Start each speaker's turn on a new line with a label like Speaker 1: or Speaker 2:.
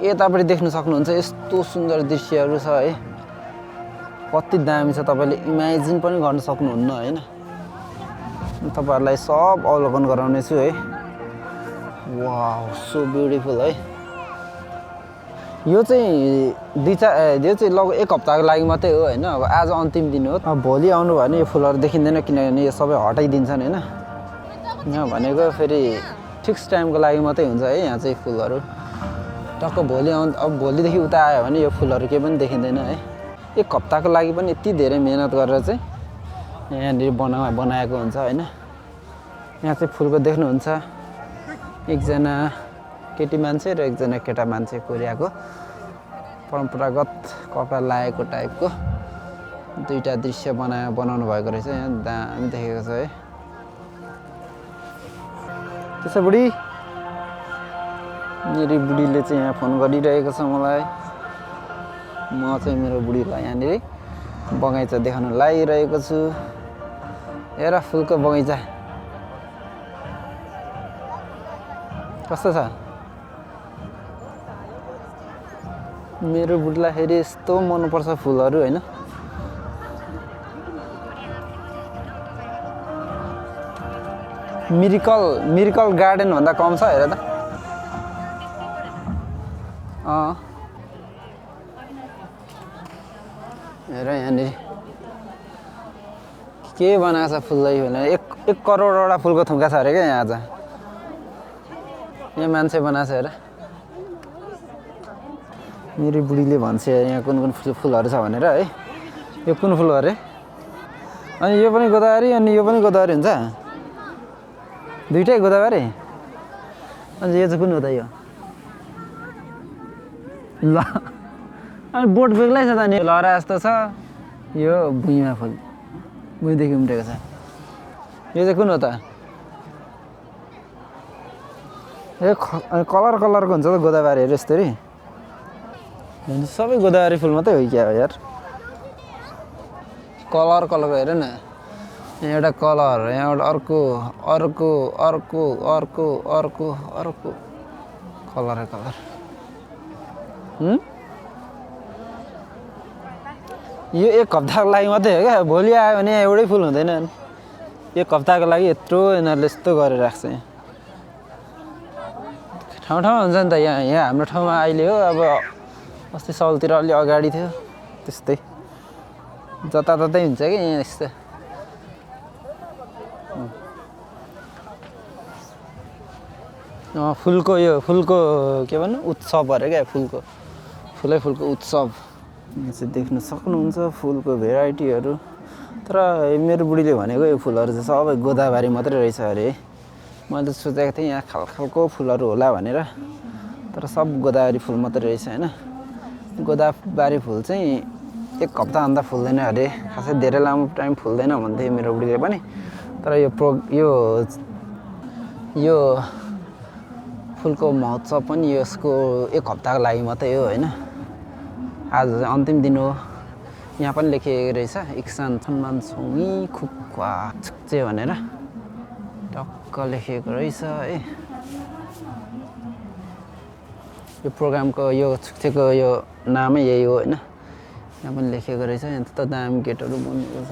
Speaker 1: यतापट्टि देख्न सक्नुहुन्छ यस्तो सुन्दर दृश्यहरू छ है कति दामी छ तपाईले इमेजिन पनि गर्न सक्नुहुन्न हैन तपाईहरुलाई सब अवलोकन गराउने छु है वाउ सो ब्युटिफुल है यो चाहिँ लगभग एक हप्ताको लागि मात्रै हो हैन अब आज अन्तिम दिन हो अब भोलि आउनु भने यो फुलहरु देखिँदैन किनभने यो सबै हटाइदिन्छन् हैन यहाँ भनेको फेरि फिक्स टाइमको लागि मात्रै हुन्छ है यहाँ चाहिँ फुलहरु टक्क भोलि अब भोलिदेखि उता आयो भने यो फुलहरु केही पनि देखिँदैन है एक हप्ताको लागि पनि यति धेरै मेहनत गरेर चाहिँ यहाँनिर बनाएको हुन्छ हैन यहाँ चाहिँ फुलको देख्नुहुन्छ एकजना केटी मान्छे र एकजना केटा मान्छे कोरियाको परम्परागत कपडा लगाएको टाइपको दुईटा दृश्य बनाउनु भएको रहेछ यहाँ दामी देखेको छ है त्यसो बुढी मेरो बुढीले चाहिँ यहाँ फोन गरिरहेको छ मलाई म चाहिँ मेरो बुढीलाई यहाँनिर बगैँचा देखाउन लागिरहेको छु हेर फुलको बगैँचा कस्तो छ मेरो बुढीलाई फेरि यस्तो मनपर्छ फुलहरु हैन मिरिकल गार्डन भन्दा कम छ हेर त हेर यहाँनिर के बनाएको छ फुललाई भने 1 करोडवटा फुलको थुङ्गा छ अरे क्या यहाँ आज यहाँ मान्छे बनाएको छ हेर मेरो बुढीले भन्छ यहाँ कुन फुलहरु छ भनेर है यो कुन फुल अरे अनि यो पनि गोदावरी अनि यो पनि गोदावरी हुन्छ दुईटै गोदावरी अनि यो चाहिँ कुन हो त यो ल अनि बोट बेग्लै छ त नि लहरा जस्तो छ यो भुइँमा फुल भुइँदेखि उम्रेको छ यो चाहिँ कुन हो त यो कलरको हुन्छ त गोदावरीहरु यस्तरी सबै गोदावरी फुल मात्रै हो क्या यार कलरको हेर न यहाँ एउटा कलर यहाँ एउटा अर्को कलर यो एक हप्ताको लागि मात्रै हो क्या भोलि आयो भने एउटै फुल हुँदैन एक हप्ताको लागि यत्रो यिनीहरूले यस्तो गरेर राख्छ यहाँ ठाउँ हुन्छ नि त यहाँ हाम्रो ठाउँमा अहिले हो अब अस्ति सालतिर अलि अगाडि थियो त्यस्तै जताततै हुन्छ कि यहाँ यस्तो फुलको के भन्नु उत्सव अरे क्या फुलको उत्सव यहाँ चाहिँ देख्न सक्नुहुन्छ फुलको भेराइटीहरू तर मेरो बुढीले भनेको यो फुलहरु चाहिँ सबै गोदावरी मात्रै रहेछ अरे मैले सोचेको थिएँ यहाँ खालको फुलहरु होला भनेर तर सब गोदावरी फुल मात्रै रहेछ हैन गोदावरी फुल चाहिँ एक हप्ता भन्दा फुल्दैन अरे खासै धेरै लामो टाइम फुल्दैन भन्थे मेरो बुढीले पनि तर यो फुलको महोत्सव पनि यसको एक हप्ताको लागि मात्रै हो हैन आज अन्तिम दिन हो यहाँ पनि लेखिएको रहेछ इक्सान सम्मान सोङी खुक्वा छुक्चे भनेर टक्क लेखिएको रहेछ है यो प्रोग्रामको यो छुक्चेको यो नामै यही हो हैन यहाँ पनि लेखेको रहेछ यहाँ त दामी गेटहरु बनेको छ